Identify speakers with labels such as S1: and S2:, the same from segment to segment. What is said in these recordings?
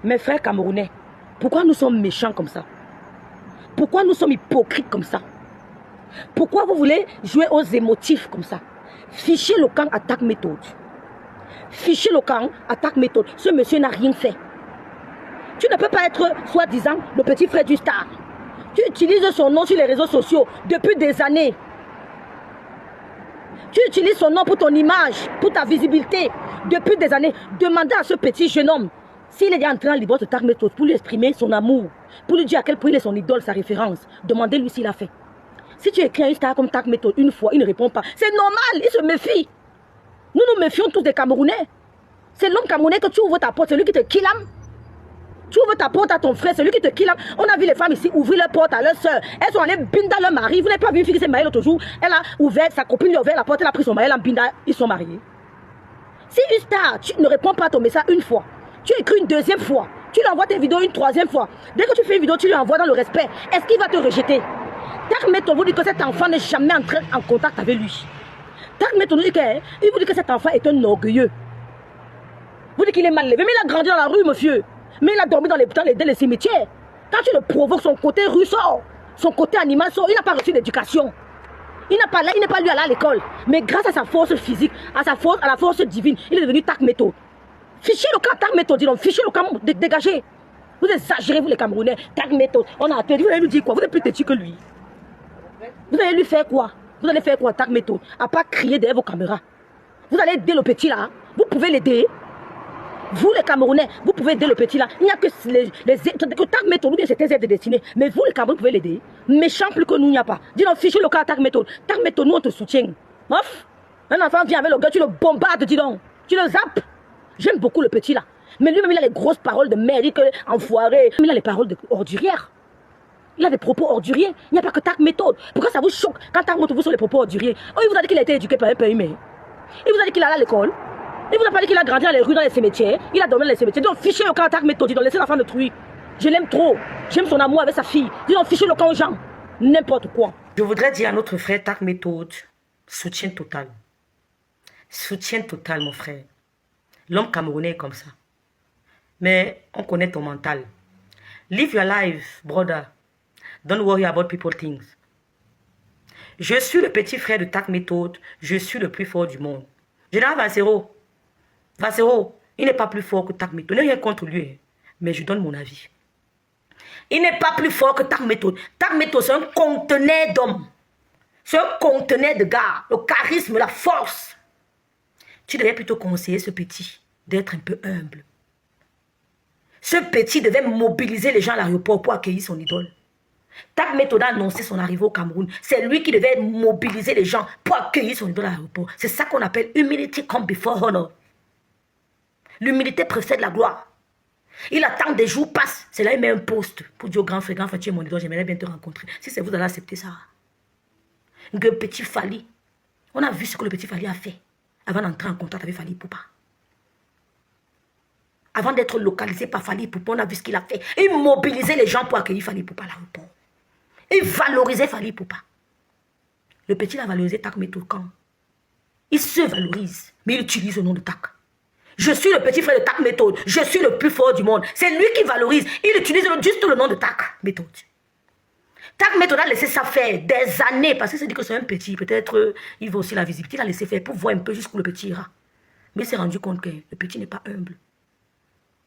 S1: Mes frères camerounais, pourquoi nous sommes méchants comme ça? Pourquoi nous sommes hypocrites comme ça? Pourquoi vous voulez jouer aux émotifs comme ça? Fichez le camp, attaque méthode. Fichez le camp, attaque méthode. Ce monsieur n'a rien fait. Tu ne peux pas être, soi-disant, le petit frère du star. Tu utilises son nom sur les réseaux sociaux depuis des années. Tu utilises son nom pour ton image, pour ta visibilité. Depuis des années, demandez à ce petit jeune homme s'il est entré en libre de attaque méthode pour lui exprimer son amour, pour lui dire à quel point il est son idole, sa référence. Demandez-lui s'il a fait. Si tu écris un star comme Tac Méthode une fois, il ne répond pas. C'est normal, il se méfie. Nous nous méfions tous des Camerounais. C'est l'homme camerounais que tu ouvres ta porte, c'est lui qui te killame. Tu ouvres ta porte à ton frère, c'est lui qui te killame. On a vu les femmes ici ouvrir leur porte à leur soeur. Elles sont allées binda leur mari. Vous n'avez pas vu une fille qui s'est mariée l'autre jour. Elle a ouvert, sa copine lui a ouvert la porte, elle a pris son mari, elle a binda, ils sont mariés. Si une star, tu ne réponds pas à ton message une fois, tu écris une deuxième fois, tu lui envoies tes vidéos une troisième fois. Dès que tu fais une vidéo, tu lui envoies dans le respect. Est-ce qu'il va te rejeter? Tac Méthode vous dit que cet enfant n'est jamais entré en contact avec lui. Tac Méthode vous dit il vous dit que cet enfant est un orgueilleux. Vous dites qu'il est mal élevé, mais il a grandi dans la rue, monsieur. Mais il a dormi dans les cimetières. Quand tu le provoques, son côté rue sort, son côté animal sort. Il n'a pas reçu d'éducation. Il n'est pas lui allé à l'école. Mais grâce à sa force physique, à la force divine, il est devenu Tac Méthode. Fichez le camp Tac Méthode, dis donc, fichez le camp, dégagez. Vous exagérez, vous les Camerounais. Tac Méthode, on a attendu, vous allez lui dire quoi? Vous êtes plus têtu que lui. Vous allez lui faire quoi? Vous allez faire quoi, Tac Méthode? À part crier derrière vos caméras. Vous allez aider le petit là. Vous pouvez l'aider. Vous les Camerounais, vous pouvez aider le petit là. Il n'y a que Tac Méthode ou bien c'était aides destinées. Mais vous les Camerounais, vous pouvez l'aider. Méchant plus que nous, il n'y a pas. Dis donc, fichez le cas à Tac Méthode. Tac Méthode, nous on te soutient. Ouf. Un enfant vient avec le gars, tu le bombardes, dis donc. Tu le zappes. J'aime beaucoup le petit là. Mais lui-même, il a les grosses paroles de merde, enfoiré. Il a les paroles ordurières. Il a des propos orduriers. Il n'y a pas que Tac Méthode. Pourquoi ça vous choque quand Tac Méthode vous sur les propos orduriers? Oh, il vous a dit qu'il a été éduqué par un pays, mais il vous a dit qu'il allait à l'école. Il vous a pas dit qu'il a grandi dans les rues, dans les cimetières. Il a dormi dans les cimetières. Donc, fichez le camp à Tac Méthode. Dis donc, laissez l'enfant de truie. Je l'aime trop. J'aime son amour avec sa fille. Dis donc, fichez le camp aux gens. N'importe quoi. Je voudrais dire à notre frère Tac Méthode, soutien total. Soutien total, mon frère. L'homme camerounais est comme ça. Mais on connaît ton mental. Live your life, brother. Don't worry about people things. Je suis le petit frère de Tac Méthode. Je suis le plus fort du monde. Général Vassero. Vassero, il n'est pas plus fort que Tac Méthode. Je n'ai rien contre lui. Mais je donne mon avis. Il n'est pas plus fort que Tac Méthode. Tac Méthode, c'est un conteneur d'hommes. C'est un conteneur de gars. Le charisme, la force. Tu devais plutôt conseiller ce petit d'être un peu humble. Ce petit devait mobiliser les gens à l'aéroport pour accueillir son idole. Tac Méthode a annoncé son arrivée au Cameroun. C'est lui qui devait mobiliser les gens pour accueillir son idole à l'aéroport. C'est ça qu'on appelle humility come before honor. L'humilité précède la gloire. Il attend des jours passent. C'est là il met un poste pour dire au grand frère, tu es mon idole, j'aimerais bien te rencontrer. Si c'est vous, allez accepter ça. Le petit Fally. On a vu ce que le petit Fally a fait avant d'entrer en contact avec Fally Ipupa. Avant d'être localisé par Fally Ipupa, on a vu ce qu'il a fait. Il mobilisait les gens pour accueillir Fally Ipupa à l'aéroport. Il valorisait Fally Ipupa. Le petit l'a valorisé Tac Méthode quand il se valorise, mais il utilise le nom de Tac. Je suis le petit frère de Tac Méthode. Je suis le plus fort du monde. C'est lui qui valorise. Il utilise juste le nom de Tac Méthode. Tac Méthode a laissé ça faire des années parce qu'il se dit que c'est un petit. Peut-être il veut aussi la visibilité. Il a laissé faire pour voir un peu jusqu'où le petit ira. Mais il s'est rendu compte que le petit n'est pas humble.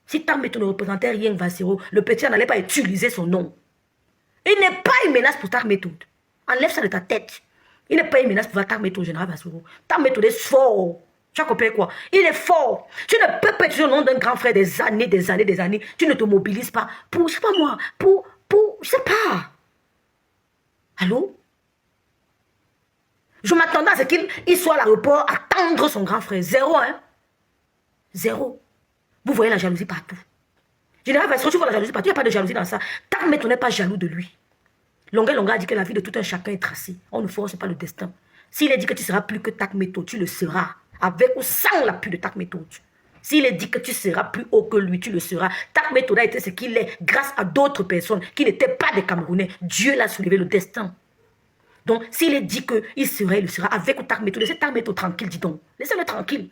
S1: Si Tac Méthode ne représentait rien Vassero, le petit n'allait pas utiliser son nom. Il n'est pas une menace pour Tac Méthode. Enlève ça de ta tête. Il n'est pas une menace pour Tac Méthode, général Vassero. Tac Méthode est fort. Tu as compris quoi? Il est fort. Tu ne peux pas être au nom d'un grand frère des années. Tu ne te mobilises pas pour, je sais pas moi, je sais pas. Allô? Je m'attendais à ce qu'il soit à l'aéroport, attendre son grand frère. Zéro, hein? Zéro. Vous voyez la jalousie partout. Général Vassero, tu vois la jalousie partout. Il n'y a pas de jalousie dans ça. Tac Méthode n'est pas jaloux de lui. Longuet a dit que la vie de tout un chacun est tracée. On ne force pas le destin. S'il a dit que tu seras plus que Tac Méthode, tu le seras. Avec ou sans l'appui de Tac Méthode. S'il est dit que tu seras plus haut que lui, tu le seras. Tac Méthode a été ce qu'il est grâce à d'autres personnes qui n'étaient pas des Camerounais. Dieu l'a soulevé le destin. Donc, s'il est dit qu'il serait, il le sera avec ou Tac Méthode. Laissez Tac Méthode tranquille, dis donc. Laissez-le tranquille.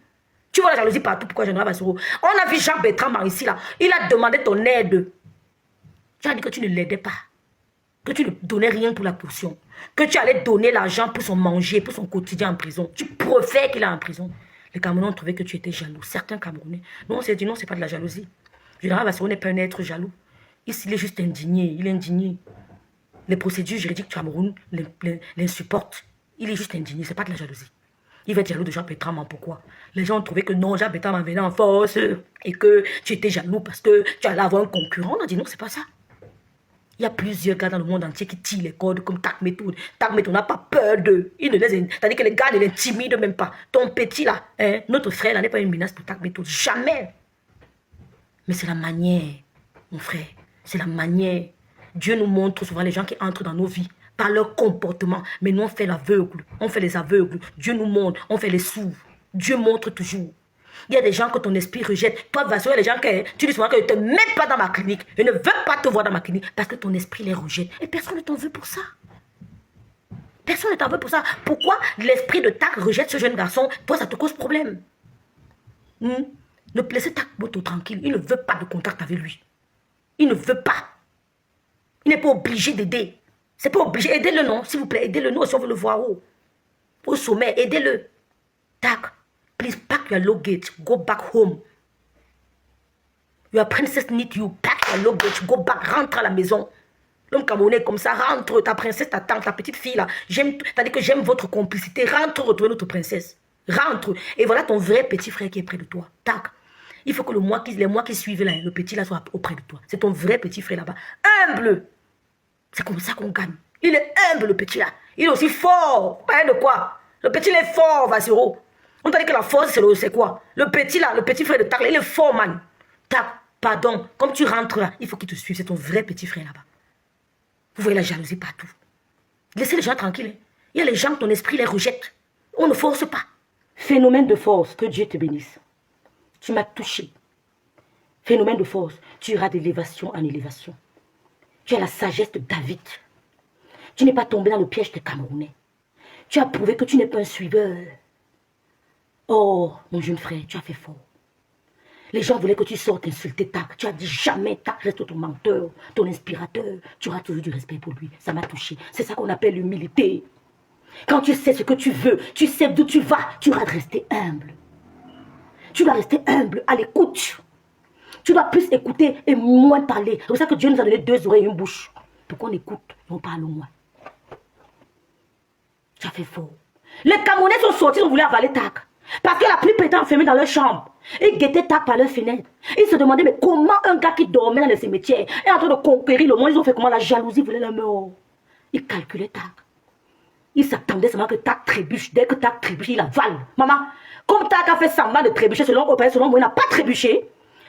S1: Tu vois la jalousie partout, pourquoi Général Bassoro? On a vu Jacques Bertrand ici, là. Il a demandé ton aide. Tu as dit que tu ne l'aidais pas. Que tu ne donnais rien pour la portion. Que tu allais donner l'argent pour son manger, pour son quotidien en prison. Tu préfères qu'il est en prison. Les Camerounais ont trouvé que tu étais jaloux. Certains Camerounais. Non, on s'est dit non, c'est pas de la jalousie. Général Bassoro n'est pas un être jaloux. Ici, il est juste indigné. Il est indigné. Les procédures juridiques du Cameroun l'insupportent. Il est juste indigné. C'est pas de la jalousie. Il va être jaloux de Jacques Bertrand. Pourquoi? Les gens ont trouvé que non, Jacques Bertrand venait en force et que tu étais jaloux parce que tu allais avoir un concurrent. On a dit non, c'est pas ça. Il y a plusieurs gars dans le monde entier qui tirent les cordes comme Tak Metoud. Tak Metoud n'a pas peur d'eux. C'est-à-dire que les gars ne l'intimident même pas. Ton petit là, hein, notre frère là n'est pas une menace pour Tak Metoud. Jamais. Mais c'est la manière, mon frère. C'est la manière. Dieu nous montre souvent les gens qui entrent dans nos vies par leur comportement. Mais nous, on fait l'aveugle. On fait les aveugles. Dieu nous montre. On fait les sourds. Dieu montre toujours. Il y a des gens que ton esprit rejette. Toi, vas-y, les gens que tu dis souvent que je ne te mets pas dans ma clinique. Je ne veux pas te voir dans ma clinique parce que ton esprit les rejette. Et personne ne t'en veut pour ça. Personne ne t'en veut pour ça. Pourquoi l'esprit de Tak rejette ce jeune garçon? Toi, ça te cause problème. Ne laissez Tak Moto tranquille. Il ne veut pas de contact avec lui. Il ne veut pas. Il n'est pas obligé d'aider. C'est pas obligé. Aidez-le, non, s'il vous plaît. Aidez-le, non, si on veut le voir au sommet. Aidez-le. Tak. Please pack your luggage, go back home. Your princess need you, pack your luggage, go back, rentre à la maison. L'homme camerounais comme ça, rentre, ta princesse, ta tante, ta petite fille là. T'as dit que j'aime votre complicité, rentre retrouver notre princesse. Rentre. Et voilà ton vrai petit frère qui est près de toi. Tac. Il faut que les mois qui suivent là, le petit là soit auprès de toi. C'est ton vrai petit frère là-bas. Humble. C'est comme ça qu'on gagne. Il est humble le petit là. Il est aussi fort. Pas de quoi. Le petit il est fort, Vassiro. On t'a dit que la force, c'est quoi? Le petit là, le petit frère de Tak, il est fort, man. Tak, pardon. Comme tu rentres là, il faut qu'il te suive. C'est ton vrai petit frère là-bas. Vous voyez la jalousie partout. Laissez les gens tranquilles. Il y a les gens, ton esprit les rejette. On ne force pas. Phénomène de force, que Dieu te bénisse. Tu m'as touché. Phénomène de force, tu iras d'élévation en élévation. Tu as la sagesse de David. Tu n'es pas tombé dans le piège des Camerounais. Tu as prouvé que tu n'es pas un suiveur. Oh, mon jeune frère, tu as fait fort. Les gens voulaient que tu sortes insulter Tak. Tu as dit jamais Tak reste ton menteur, ton inspirateur. Tu auras toujours du respect pour lui. Ça m'a touché. C'est ça qu'on appelle l'humilité. Quand tu sais ce que tu veux, tu sais d'où tu vas, tu dois rester humble. Tu dois rester humble, à l'écoute. Tu dois plus écouter et moins parler. C'est pour ça que Dieu nous a donné 2 oreilles et une bouche. Pour qu'on écoute et on parle moins. Tu as fait fort. Les Camerounais sont sortis, ils ont voulu avaler Tak. Parce que la plupart étaient enfermés dans leur chambre. Ils guettaient Tak par leur fenêtre. Ils se demandaient, mais comment un gars qui dormait dans les cimetières est en train de conquérir le monde? Ils ont fait comment? La jalousie voulait la mort. Ils calculaient Tak. Ils s'attendaient seulement que Tak trébuche. Dès que Tak trébuche, il avale. Maman, comme Tak a fait semblant de trébucher, selon moi, il n'a pas trébuché.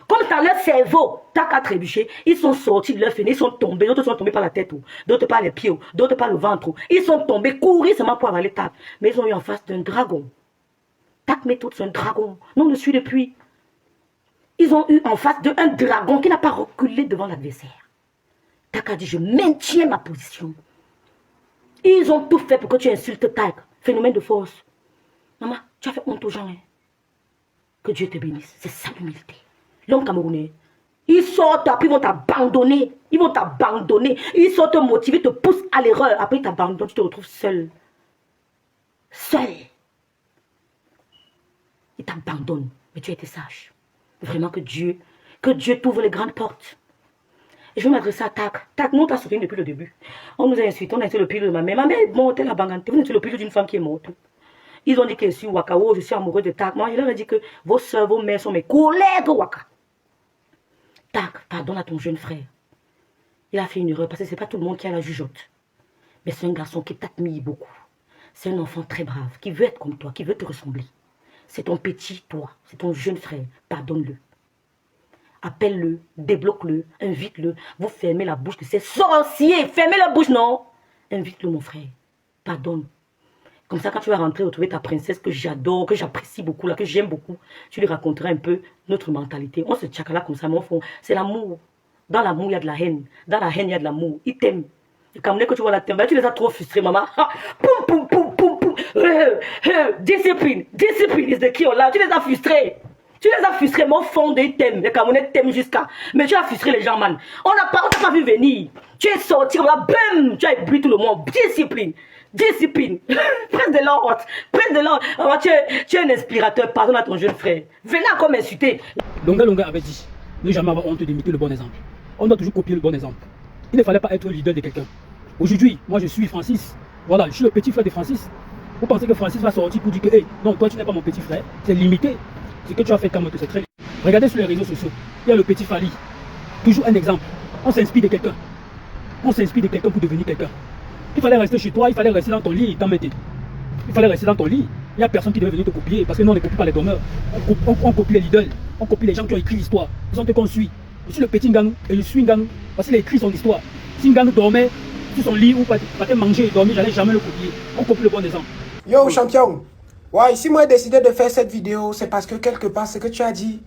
S1: Comme dans leur cerveau, Tak a trébuché. Ils sont sortis de leur fenêtre, ils sont tombés. D'autres sont tombés par la tête, d'autres par les pieds, d'autres par le ventre. Ils sont tombés, courir seulement pour avaler Tak. Mais ils ont eu en face d'un dragon. Tak Metoud, c'est un dragon. Nous, on le suit depuis. Ils ont eu en face d'un dragon qui n'a pas reculé devant l'adversaire. Tak a dit, je maintiens ma position. Ils ont tout fait pour que tu insultes Tak. Phénomène de force. Maman, tu as fait honte aux gens. Hein? Que Dieu te bénisse. C'est ça l'humilité. L'homme camerounais, ils sortent, après ils vont t'abandonner. Ils vont t'abandonner. Ils sont te motiver, te poussent à l'erreur. Après ils t'abandonnent, tu te retrouves seul. Seul. Ils t'abandonnent. Mais tu as été sage. Vraiment que Dieu t'ouvre les grandes portes. Et je vais m'adresser à Tak. Tak, nous, on t'a soutenu depuis le début. On nous a insultés, on a été le pire de ma mère. Ma mère est morte, elle a banganté. Vous êtes le pire d'une femme qui est morte. Ils ont dit que je suis Wakao, je suis amoureux de Tak. Moi, je leur ai dit que vos soeurs, vos mères sont mes collègues Waka. Tak, pardonne à ton jeune frère. Il a fait une erreur parce que ce n'est pas tout le monde qui a la jugeote. Mais c'est un garçon qui t'admire beaucoup. C'est un enfant très brave, qui veut être comme toi, qui veut te ressembler. C'est ton petit toi, c'est ton jeune frère. Pardonne-le. Appelle-le, débloque-le, invite-le. Vous fermez la bouche de ces sorciers. Fermez la bouche, non. Invite-le, mon frère. Pardonne. Comme ça, quand tu vas rentrer retrouver ta princesse que j'adore, que j'apprécie beaucoup, là, que j'aime beaucoup, tu lui raconteras un peu notre mentalité. On se tchakala comme ça, mon fond. C'est l'amour. Dans l'amour, il y a de la haine. Dans la haine, il y a de l'amour. Il t'aime. Les Camerounais que tu vois là, tu les as trop frustrés, maman. Poum, poum, poum, poum, poum. Discipline. Discipline is the key. Là, tu les as frustrés. Tu les as frustrés, mon fond, ils t'aiment. Les Camerounais t'aiment jusqu'à. Mais tu as frustré les gens, man. On t'a pas vu venir. Tu es sorti, là, bam, tu as ébloui tout le monde. Discipline. Discipline. Presse de l'ordre. Presse de l'ordre. Alors, tu es un inspirateur. Pardonne à ton jeune frère. Venez encore m'insulter.
S2: Longa avait dit, ne jamais avoir honte d'imiter le bon exemple. On doit toujours copier le bon exemple. Il ne fallait pas être le leader de quelqu'un. Aujourd'hui, moi je suis Francis. Voilà, je suis le petit frère de Francis. Vous pensez que Francis va sortir pour dire que, hey, non, toi tu n'es pas mon petit frère. C'est limité. Ce que tu as fait comme c'est très limité. Regardez sur les réseaux sociaux. Il y a le petit Fali. Toujours un exemple. On s'inspire de quelqu'un. On s'inspire de quelqu'un pour devenir quelqu'un. Il fallait rester chez toi, il fallait rester dans ton lit, t'en mettais. Il fallait rester dans ton lit. Il n'y a personne qui devait venir te copier. Parce que nous, on ne copie pas les dormeurs. On copie les leaders. On copie les gens qui ont écrit l'histoire. Ils ont été qu'on suit. Je suis le petit Ngang et je suis Ngang parce qu'il a écrit son histoire. Si Ngang dormait sur son lit ou partait manger et dormir, j'allais jamais le copier. On copie le bon exemple.
S3: Yo champion, ouais, si moi j'ai décidé de faire cette vidéo, c'est parce que quelque part ce que tu as dit,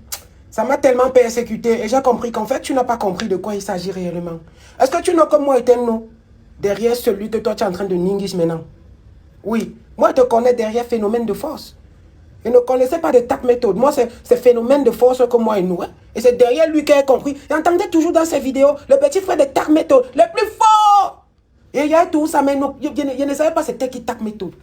S3: ça m'a tellement persécuté et j'ai compris qu'en fait tu n'as pas compris de quoi il s'agit réellement. Est-ce que tu n'as comme moi été non derrière celui que toi tu es en train de ningis maintenant? Oui, moi je te connais derrière phénomène de force. Je ne connaissais pas de tap méthode. Moi, c'est phénomène de force que moi et nous. Hein. Et c'est derrière lui qu'il a compris. J'entendais toujours dans ses vidéos le petit frère de tap méthode, le plus fort. Et il y a tout ça, mais non, je ne savais pas c'était qui tap méthode.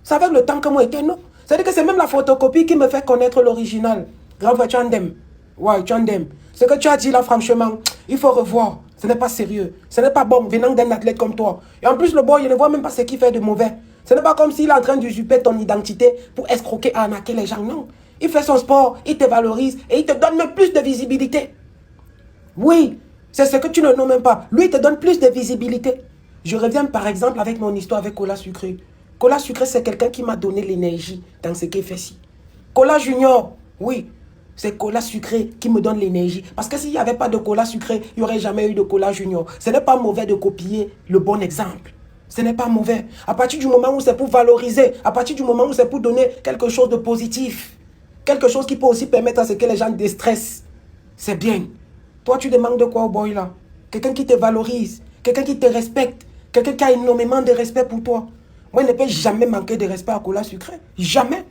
S3: C'est avec le temps que moi j'étais, non. C'est-à-dire que c'est même la photocopie qui me fait connaître l'original. Grand frère, tu en aimes. Ouais, tu en aimes. Ce que tu as dit là, franchement, il faut revoir. Ce n'est pas sérieux. Ce n'est pas bon venant d'un athlète comme toi. Et en plus, le boy, il ne voit même pas ce qu'il fait de mauvais. Ce n'est pas comme s'il est en train d'usurper ton identité pour escroquer, arnaquer les gens. Non. Il fait son sport, il te valorise et il te donne même plus de visibilité. Oui, c'est ce que tu ne nommes même pas. Lui, il te donne plus de visibilité. Je reviens par exemple avec mon histoire avec Cola Sucré. Cola Sucré, c'est quelqu'un qui m'a donné l'énergie dans ce qu'il fait ci. Cola Junior, oui. C'est Cola Sucré qui me donne l'énergie. Parce que s'il n'y avait pas de Cola Sucré, il n'y aurait jamais eu de Cola Junior. Ce n'est pas mauvais de copier le bon exemple. Ce n'est pas mauvais. À partir du moment où c'est pour valoriser, à partir du moment où c'est pour donner quelque chose de positif, quelque chose qui peut aussi permettre à ce que les gens déstressent, c'est bien. Toi, tu demandes de quoi au boy là? Quelqu'un qui te valorise, quelqu'un qui te respecte, quelqu'un qui a énormément de respect pour toi. Moi, je ne peux jamais manquer de respect à Cola Sucré. Jamais.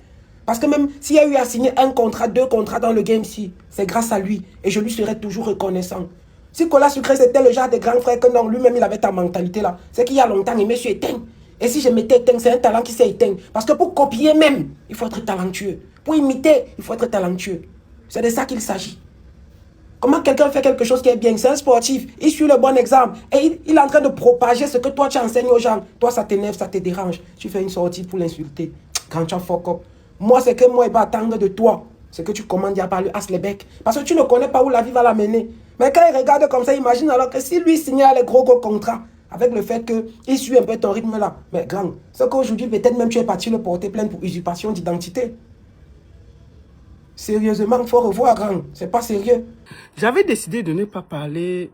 S3: Parce que même s'il y a eu à signer un contrat, 2 contrats dans le game-ci, c'est grâce à lui. Et je lui serai toujours reconnaissant. Si Cola Sucré, c'était le genre de grand frère que non, lui-même, il avait ta mentalité là. C'est qu'il y a longtemps, il me suis éteint. Et si je m'étais éteint, c'est un talent qui s'est éteint. Parce que pour copier même, il faut être talentueux. Pour imiter, il faut être talentueux. C'est de ça qu'il s'agit. Comment quelqu'un fait quelque chose qui est bien? C'est un sportif. Il suit le bon exemple. Et il est en train de propager ce que toi, tu enseignes aux gens. Toi, ça t'énerve, ça te dérange. Tu fais une sortie pour l'insulter. Quand tu as fuck up. Moi, c'est que moi, il va attendre de toi. C'est que tu commandes à parler à Aslebec. Parce que tu ne connais pas où la vie va l'amener. Mais quand il regarde comme ça, imagine alors que si lui signait les gros contrats, avec le fait qu'il suit un peu ton rythme là. Mais grand, c'est qu'aujourd'hui, peut-être même tu es parti le porter plainte pour usurpation d'identité. Sérieusement, il faut revoir, grand. C'est pas sérieux.
S4: J'avais décidé de ne pas parler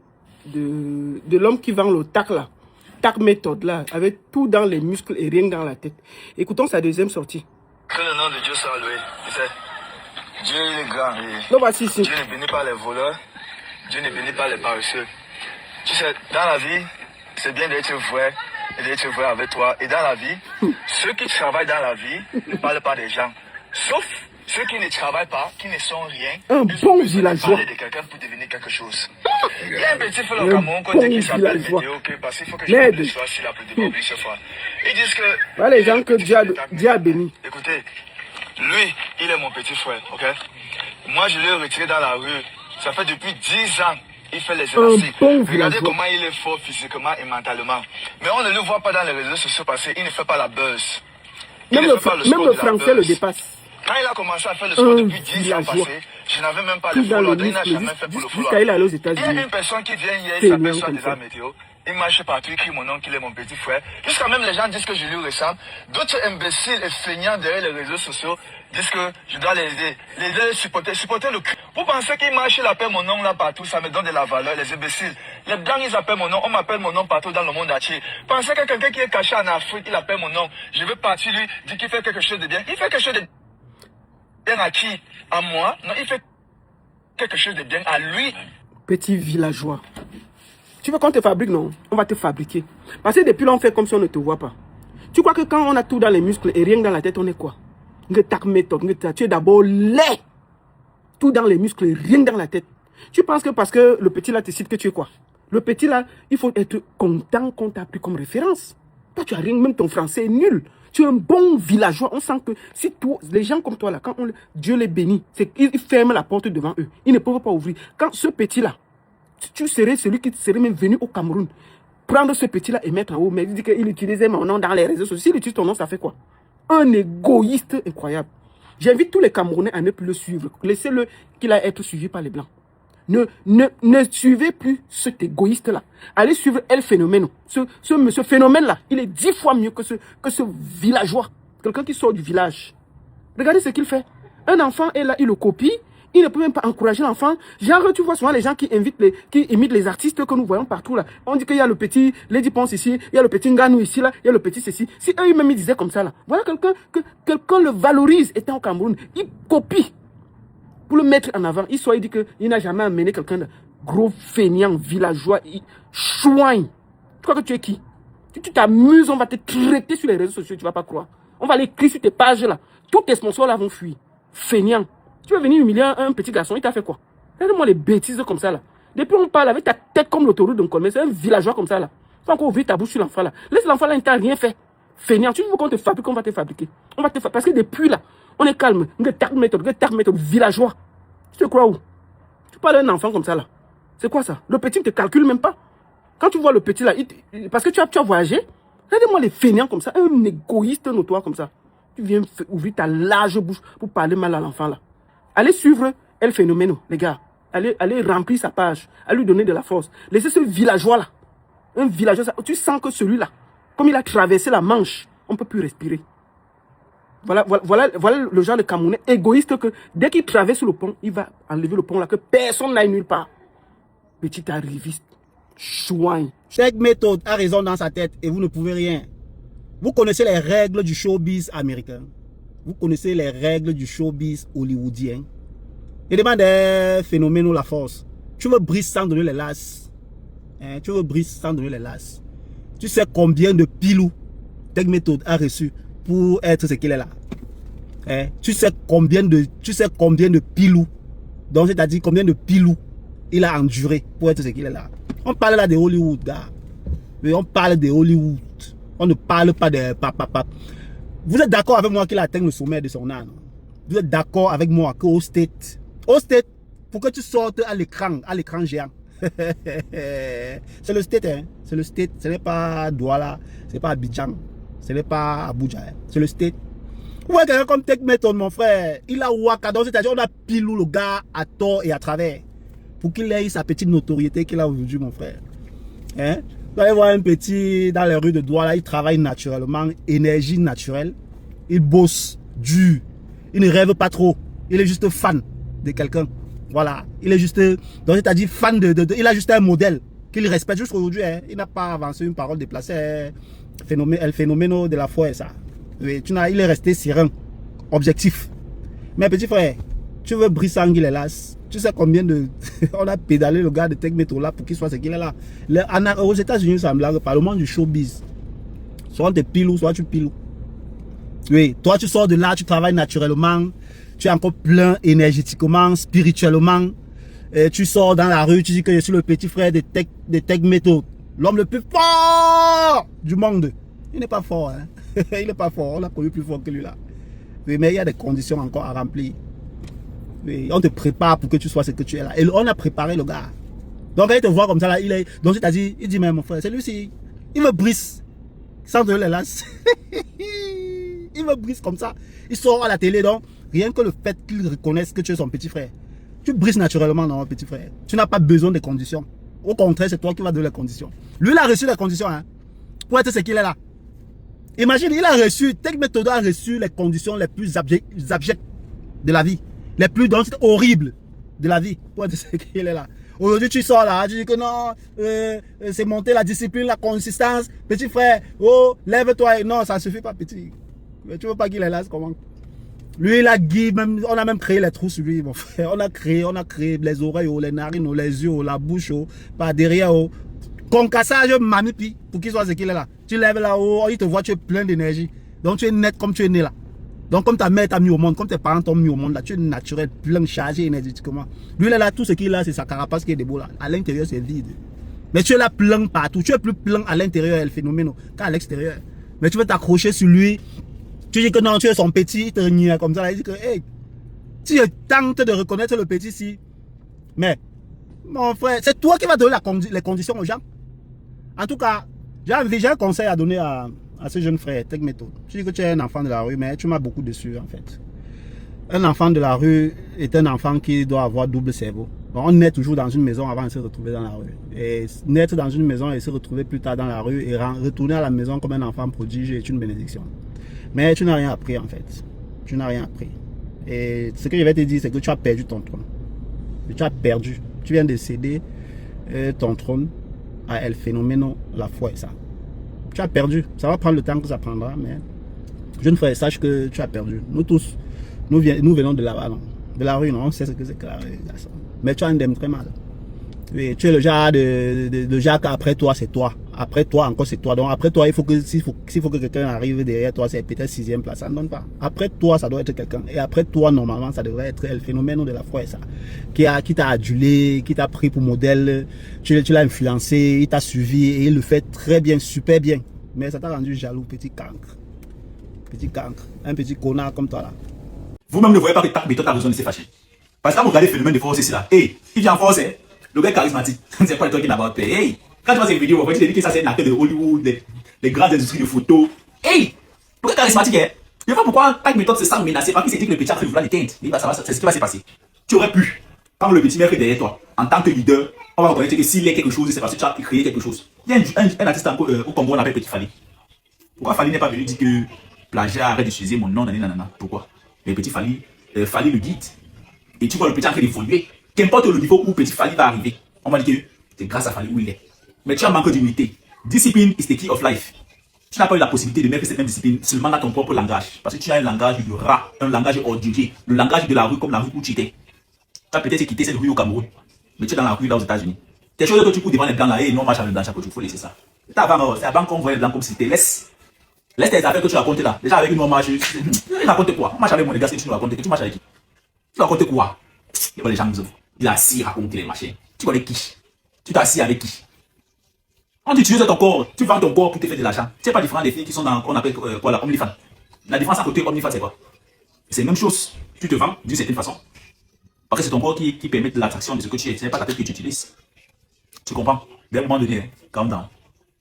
S4: de l'homme qui vend le tac là. Tac méthode là, avec tout dans les muscles et rien dans la tête. Écoutons sa deuxième sortie.
S5: Que le nom de Dieu soit loué. Tu sais, Dieu il est grand et
S4: Non, voici ici.
S5: Dieu ne bénit pas les voleurs, Dieu ne bénit pas les paresseux. Tu sais, dans la vie, c'est bien d'être vrai et d'être vrai avec toi. Et dans la vie, ceux qui travaillent dans la vie ne parlent pas des gens. Sauf ceux qui ne travaillent pas, qui ne sont rien.
S4: Un bon villageois.
S5: Parler de quelqu'un pour devenir quelque chose. Il y a un petit peu au Cameroun qui s'appelle Météo, parce qu'il faut que je parle de ça sur la plus ce fois. Ils disent que...
S4: Voilà les gens que Dieu a bénis.
S5: Écoutez, lui, il est mon petit frère, ok? Moi, je l'ai retiré dans la rue. Ça fait depuis 10 ans. Il fait les élastiques. Regardez comment il est fort physiquement et mentalement. Mais on ne le voit pas dans les réseaux sociaux parce qu'il ne fait pas la buzz.
S4: Même le français le dépasse.
S5: Quand il a commencé à faire le sport depuis 10 ans passés, je n'avais même pas le follow. Il n'a jamais fait pour le follow. Il y a une personne qui vient hier, il s'appelle soi-disant Météo. Il marche partout, il crie mon nom, qu'il est mon petit frère. Jusqu'à même les gens disent que je lui ressemble. D'autres imbéciles et feignants derrière les réseaux sociaux disent que je dois les aider. Les aider, supporter le cul. Vous pensez qu'ils marchent, ils appellent mon nom là partout, ça me donne de la valeur, les imbéciles. Les blancs, ils appellent mon nom, on m'appelle mon nom partout dans le monde entier. Pensez que quelqu'un qui est caché en Afrique, il appelle mon nom. Je veux partir, lui, dire qu'il fait quelque chose de bien. Il fait quelque chose de bien à qui? À moi? Non, il fait quelque chose de bien à lui.
S4: Petit villageois. Tu veux qu'on te fabrique? Non, on va te fabriquer. Parce que depuis là, on fait comme si on ne te voit pas. Tu crois que quand on a tout dans les muscles et rien dans la tête, on est quoi? Tu es d'abord laid. Tout dans les muscles et rien dans la tête. Tu penses que parce que le petit là te cite que tu es quoi? Le petit là, il faut être content qu'on t'a pris comme référence. Toi, tu as rien, même ton français est nul. Tu es un bon villageois. On sent que si les gens comme toi là, quand Dieu les bénit, ils ferment la porte devant eux. Ils ne peuvent pas ouvrir. Quand ce petit là, tu serais celui qui serait même venu au Cameroun, prendre ce petit là et mettre en haut, mais il dit qu'il utilisait mon nom dans les réseaux sociaux. S'il utilise ton nom, ça fait quoi? Un égoïste incroyable. J'invite tous les Camerounais à ne plus le suivre. Laissez-le qu'il aille être suivi par les Blancs. Ne suivez plus cet égoïste-là. Allez suivre El Phénomène. Ce phénomène-là, il est 10 fois mieux que ce villageois. Quelqu'un qui sort du village. Regardez ce qu'il fait. Un enfant est là, il le copie. Il ne peut même pas encourager l'enfant. Genre, tu vois souvent les gens qui imitent les artistes que nous voyons partout là. On dit qu'il y a le petit Lady Ponce ici, il y a le petit Nganou ici, là, il y a le petit ceci. Si eux-mêmes ils disaient comme ça là, voilà quelqu'un le valorise étant au Cameroun. Il copie. Pour le mettre en avant, il dit qu'il n'a jamais amené quelqu'un de gros feignant, villageois, chouin. Tu crois que tu es qui? Tu t'amuses, on va te traiter sur les réseaux sociaux, tu ne vas pas croire. On va l'écrire sur tes pages là. Tous tes sponsors là vont fuir. Feignant. Tu veux venir humilier un petit garçon, il t'a fait quoi? Regarde-moi les bêtises comme ça là. Depuis on parle avec ta tête comme l'autoroute d'un colmé, c'est un villageois comme ça là. Faut encore ouvrir ta bouche sur l'enfant là. Laisse l'enfant là, il t'a rien fait. Feignant, tu veux qu'on te fabrique, on va te fabriquer. On va te fabriquer. Parce que depuis là, on est calme. Méthode, villageois. Tu te crois où? Tu parles d'un enfant comme ça là. C'est quoi ça? Le petit ne te calcule même pas. Quand tu vois le petit là, parce que tu as voyagé, regardez-moi les feignants comme ça, un égoïste notoire comme ça. Tu viens ouvrir ta large bouche pour parler mal à l'enfant là. Allez suivre El Phénomène, les gars. Allez remplir sa page. Allez lui donner de la force. Laissez ce villageois là. Un villageois, tu sens que celui-là, comme il a traversé la Manche, on ne peut plus respirer. Voilà le genre de Camerounais égoïste que dès qu'il traverse le pont, il va enlever le pont là, que personne n'aille nulle part. Petit arriviste, chouin.
S6: Chaque méthode a raison dans sa tête et vous ne pouvez rien. Vous connaissez les règles du showbiz américain. Vous connaissez les règles du showbiz hollywoodien. Il demande un phénomène ou la force. Tu veux briser sans donner les laces. Hein? Tu veux briser sans donner les laces. Tu sais combien de pilous Tech Méthode a reçu pour être ce qu'il est là. Hein? Tu sais combien de pilous. Donc c'est-à-dire combien de pilous il a enduré pour être ce qu'il est là. On parle là de Hollywood, gars. Mais on parle de Hollywood. On ne parle pas de papa. Vous êtes d'accord avec moi qu'il atteigne le sommet de son âne? Vous êtes d'accord avec moi qu'au State, pour que tu sortes à l'écran géant, c'est le State, hein? C'est le State, ce n'est pas Douala, ce n'est pas Abidjan, ce n'est pas Abuja, hein? C'est le State. Vous voyez quelqu'un comme Tech Méthode, mon frère, il a Wakadon, c'est-à-dire on a pilou le gars à tort et à travers pour qu'il ait sa petite notoriété qu'il a aujourd'hui, mon frère. Hein? Vous allez voir un petit dans les rues de Douala, il travaille naturellement, énergie naturelle, il bosse dur, il ne rêve pas trop, il est juste fan de quelqu'un. Voilà, il est juste, donc c'est-à-dire fan il a juste un modèle qu'il respecte jusqu'à aujourd'hui. Hein. Il n'a pas avancé une parole déplacée. Hein. El phénomène de la foi, ça. Oui, il est resté serein, objectif. Mais petit frère, tu veux briser Anguille-Las. Tu sais combien de... on a pédalé le gars de Tech Méthode là pour qu'il soit ce qu'il est là. Aux États-Unis, ça me blague pas. Le monde du showbiz. Soit tu pilou, soit tu pilou. Oui, toi tu sors de là, tu travailles naturellement. Tu es encore plein énergétiquement, spirituellement. Et tu sors dans la rue, tu dis que je suis le petit frère de Tech Méthode. L'homme le plus fort du monde. Il n'est pas fort, hein. Il n'est pas fort. On a connu plus fort que lui là. Oui, mais il y a des conditions encore à remplir. Oui, on te prépare pour que tu sois ce que tu es là. Et on a préparé le gars. Donc quand il te voit comme ça là, il est. Donc c'est-à-dire, il dit mais mon frère, c'est lui-ci. Il me brise. Sans donner les laces. Il me brise comme ça. Il sort à la télé donc. Rien que le fait qu'il reconnaisse que tu es son petit frère. Tu brises naturellement, non, petit frère. Tu n'as pas besoin de conditions. Au contraire, c'est toi qui vas donner les conditions. Lui, il a reçu les conditions, hein, pour être ce qu'il est là. Imagine, il a reçu, Tech Méthode a reçu les conditions les plus abjectes de la vie. Les plus horribles de la vie, pour être ce qu'il est là. Aujourd'hui, tu sors là, tu dis que non, c'est monter la discipline, la consistance. Petit frère, oh, lève-toi. Non, ça ne suffit pas, petit. Mais tu veux pas qu'il est là, comment? Lui, il a guidé, on a même créé les trous sur lui, mon frère. On a créé les oreilles, les narines, les yeux, la bouche, par derrière. Concassage, manipi, pour qu'il soit ce qu'il est là. Tu lèves là-haut, il te voit, tu es plein d'énergie. Donc tu es net comme tu es né là. Donc comme ta mère t'a mis au monde, comme tes parents t'ont mis au monde là, tu es naturel, plein, chargé énergétiquement. Lui il est là, tout ce qu'il a, c'est sa carapace qui est debout là. À l'intérieur, c'est vide. Mais tu es là plein partout. Tu es plus plein à l'intérieur, le phénomène, qu'à l'extérieur. Mais tu veux t'accrocher sur lui. Tu dis que non, tu es son petit, il te nie comme ça. Là, il dit que, hey, si je tente de reconnaître le petit, si. Mais, mon frère, c'est toi qui vas donner les conditions aux gens. En tout cas, j'ai un conseil à donner à ce jeune frère, Tech Méthode. Tu dis que tu es un enfant de la rue, mais tu m'as beaucoup déçu en fait. Un enfant de la rue est un enfant qui doit avoir double cerveau. Donc, on naît toujours dans une maison avant de se retrouver dans la rue. Et naître dans une maison et se retrouver plus tard dans la rue et retourner à la maison comme un enfant prodige est une bénédiction. Mais tu n'as rien appris en fait. Tu n'as rien appris. Et ce que je vais te dire, c'est que tu as perdu ton trône. Tu as perdu. Tu viens de céder ton trône à El Phénoméno, la foi et ça. Tu as perdu. Ça va prendre le temps que ça prendra, mais jeune frère, sache que tu as perdu. Nous tous, nous venons de là-bas, non? De la rue, non? On sait ce que c'est que la rue, garçon. Mais tu as un dème très mal. Et tu es le genre de genre qu'après toi, c'est toi. Après toi, encore c'est toi. Donc après toi, s'il faut que quelqu'un arrive derrière toi, c'est peut-être 6e place. Ça ne donne pas. Après toi, ça doit être quelqu'un. Et après toi, normalement, ça devrait être le phénomène de la foi, ça. Qui t'a adulé, qui t'a pris pour modèle. Tu l'as influencé, il t'a suivi et il le fait très bien, super bien. Mais ça t'a rendu jaloux, petit cancre. Petit cancre. Un petit connard comme toi là.
S7: Vous-même ne voyez pas que ta méthode a besoin de se fâcher. Parce que quand vous regardez le phénomène de force, c'est là. Hey, il vient en force, hein? Le gars charismatique. C'est pas le truc qui n'a pas peur. Hey, quand tu vois ces vidéos, tu te dis que ça c'est un acteur de Hollywood, des grandes industries de photos. Hey, le gars charismatique, hein? Je vois pourquoi ta méthode se sent menacée. Parce qu'il s'est dit que le petit a cru vouloir l'éteindre. C'est ce qui va se passer. Tu aurais pu, quand le petit mec est derrière toi, en tant que leader, on va reconnaître que s'il est quelque chose, c'est parce que tu as créé quelque chose. Il y a un artiste au Congo, on l'appelle Petit Fally. Pourquoi Fally n'est pas venu dire que plagiat, arrête d'utiliser mon nom, nanana? Pourquoi? Mais Petit Fally, Fally le guide. Et tu vois le petit en train d'évoluer. Qu'importe le niveau où Petit Fally va arriver, on va dire que c'est grâce à Fally où il est. Mais tu as manqué d'unité. Discipline is the key of life. Tu n'as pas eu la possibilité de mettre cette même discipline seulement dans ton propre langage. Parce que tu as un langage de rat, un langage ordurier, le langage de la rue comme la rue où tu étais. Tu as peut-être quitté cette rue au Cameroun, mais tu es dans la rue là aux États-Unis. Tes choses que tu cours devant les blancs là, et non, marche avec les blancs, chaque fois, il faut laisser ça. C'est avant qu'on voit les blancs comme si c'était laisse tes affaires que tu racontes là. Déjà avec une marche, tu racontes quoi? On marche avec mon gars, si tu nous racontes, que tu marches avec qui? Tu racontes quoi? Il y a les gens qui il a assis, raconter les machins. Tu connais qui? Tu t'es assis avec qui? On utilise ton corps, tu vends ton corps pour te faire de l'argent. C'est pas différent des filles qui sont dans, qu'on appelle quoi, la OnlyFans. La différence à côté OnlyFans, c'est quoi? C'est la même chose. Tu te vends d'une certaine façon. Parce que c'est ton corps qui permet de l'attraction de ce que tu es. Ce n'est pas ta tête que tu utilises. Tu comprends? D'un moment donné, calme down.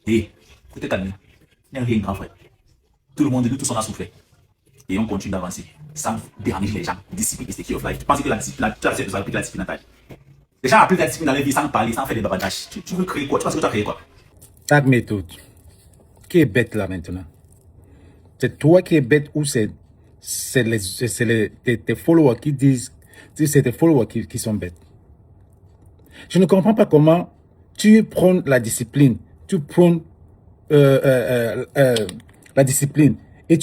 S7: Et, faut te calmer. Il n'y a rien de grand frère. Tout le monde, nous tous on a souffert. Et on continue d'avancer. Sans déranger les gens. Discipline is the key of life. Tu penses que la discipline, tu as besoin d'appliquer la discipline à ta vie. Les gens appliquent la discipline dans la vie sans parler, sans faire des bavardages. Tu veux créer quoi? Tu penses que tu as créé quoi?
S8: Ta méthode. Qui est bête là maintenant? C'est toi qui es bête ou c'est tes followers qui disent, c'est tes followers qui sont bêtes? Je ne comprends pas comment tu prends la discipline, la discipline et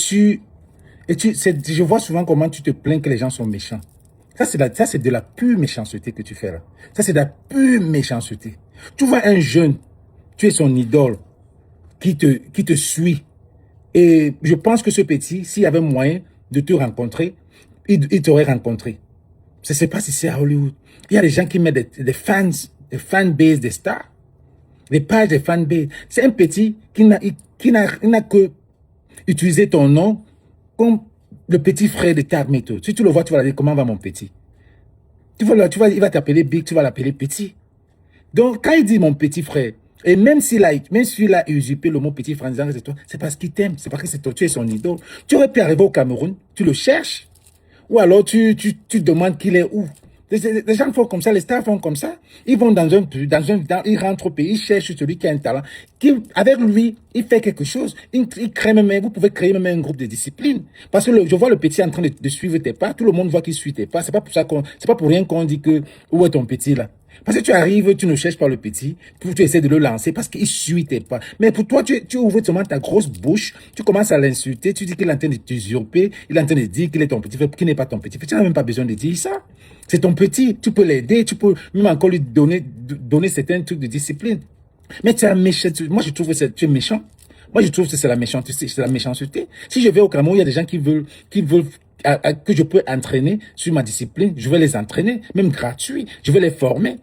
S8: je vois souvent comment tu te plains que les gens sont méchants. Ça, c'est de la pure méchanceté que tu fais là. Ça, c'est de la pure méchanceté. Tu vois un jeune, tu es son idole, qui te suit. Et je pense que ce petit, s'il y avait moyen de te rencontrer, il t'aurait rencontré. Je ne sais pas si c'est à Hollywood. Il y a des gens qui mettent des fanbases des stars. Les pages des fanbases. C'est un petit qui n'a que utilisé ton nom comme le petit frère de ta méthode. Si tu le vois, tu vas dire, comment va mon petit? Il va t'appeler Big, tu vas l'appeler petit. Donc, quand il dit mon petit frère, et même s'il a usurpé le mot petit frère en disant que c'est toi, c'est parce qu'il t'aime, c'est parce que c'est toi, tu es son idole. Tu aurais pu arriver au Cameroun, tu le cherches, ou alors tu demandes qu'il est où. Les gens font comme ça, les stars font comme ça. Ils vont ils rentrent au pays, ils cherchent celui qui a un talent. Avec lui, il fait quelque chose. Il crée même, vous pouvez créer même un groupe de discipline. Parce que je vois le petit en train de suivre tes pas. Tout le monde voit qu'il suit tes pas. C'est pas pour rien qu'on dit que, où est ton petit là? Parce que tu arrives, tu ne cherches pas le petit, puis tu essaies de le lancer parce qu'il suit tes pas. Mais pour toi, tu ouvres seulement ta grosse bouche, tu commences à l'insulter, tu dis qu'il est en train de t'usurper, il est en train de dire qu'il est ton petit frère, qu'il n'est pas ton petit frère. Tu n'as même pas besoin de dire ça. C'est ton petit, tu peux l'aider, tu peux même encore lui donner certains trucs de discipline. Mais tu es méchant, moi je trouve que tu es méchant. Moi, je trouve que c'est la méchanceté. C'est la méchanceté. Si je vais au Cameroun, il y a des gens qui veulent que je peux entraîner sur ma discipline. Je vais les entraîner, même gratuit. Je vais les former.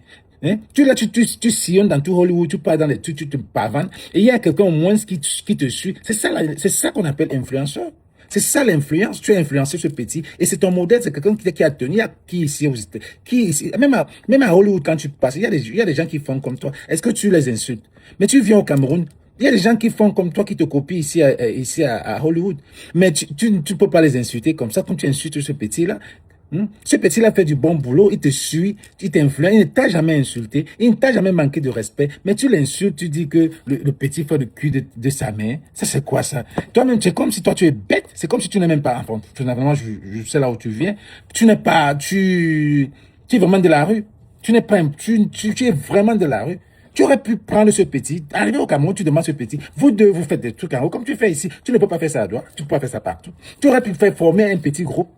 S8: Hein? Tu sillonnes dans tout Hollywood, tu pars dans les tu te pavanes, et il y a quelqu'un au moins qui te suit. C'est ça qu'on appelle influenceur. C'est ça l'influence. Tu as influencé ce petit, et c'est ton modèle, c'est quelqu'un qui a tenu, même à Hollywood quand tu passes, il y a des gens qui font comme toi. Est-ce que tu les insultes? Mais tu viens au Cameroun, il y a des gens qui font comme toi, qui te copient ici à Hollywood. Mais tu ne peux pas les insulter comme ça, comme tu insultes ce petit-là. Ce petit-là fait du bon boulot, il te suit, il t'influence, il ne t'a jamais insulté, il ne t'a jamais manqué de respect, mais tu l'insultes, tu dis que le petit fait le cul de sa mère. Ça, c'est quoi ça? Toi-même, c'est comme si toi, tu es bête, c'est comme si tu n'es même pas, enfin, finalement, je sais là où tu viens, tu es vraiment de la rue, tu es vraiment de la rue. Tu aurais pu prendre ce petit, arriver au Cameroun, tu demandes ce petit, vous deux, vous faites des trucs en haut, comme tu fais ici, tu ne peux pas faire ça à droite, tu peux pas faire ça partout. Tu aurais pu former un petit groupe,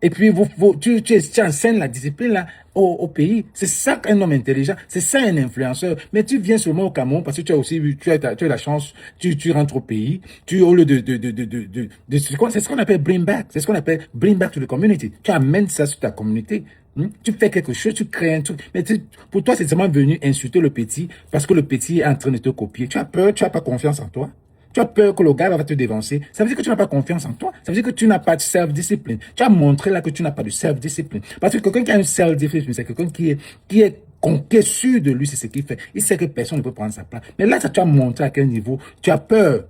S8: et puis tu enseignes la discipline là au pays. C'est ça qu'un homme intelligent, c'est ça un influenceur. Mais tu viens seulement au Cameroun parce que tu as la chance, tu rentres au pays, au lieu c'est ce qu'on appelle bring back, c'est ce qu'on appelle bring back to the community. Tu amènes ça sur ta communauté. Tu fais quelque chose, tu crées un truc. Mais pour toi, c'est seulement venu insulter le petit parce que le petit est en train de te copier. Tu as peur, tu n'as pas confiance en toi. Tu as peur que le gars va te dévancer. Ça veut dire que tu n'as pas confiance en toi. Ça veut dire que tu n'as pas de self-discipline. Tu as montré là que tu n'as pas de self-discipline. Parce que quelqu'un qui a une self-discipline, c'est quelqu'un qui est sûr de lui, c'est ce qu'il fait. Il sait que personne ne peut prendre sa place. Mais là, ça tu as montré à quel niveau. Tu as peur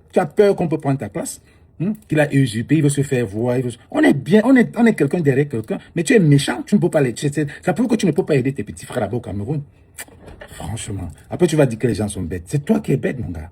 S8: qu'on peut prendre ta place. Qu'il a usurpé, il veut se faire voir. On est bien, on est quelqu'un derrière quelqu'un, mais tu es méchant, tu ne peux pas les. Ça prouve que tu ne peux pas aider tes petits frères là-bas au Cameroun. Franchement. Après, tu vas dire que les gens sont bêtes. C'est toi qui es bête, mon gars.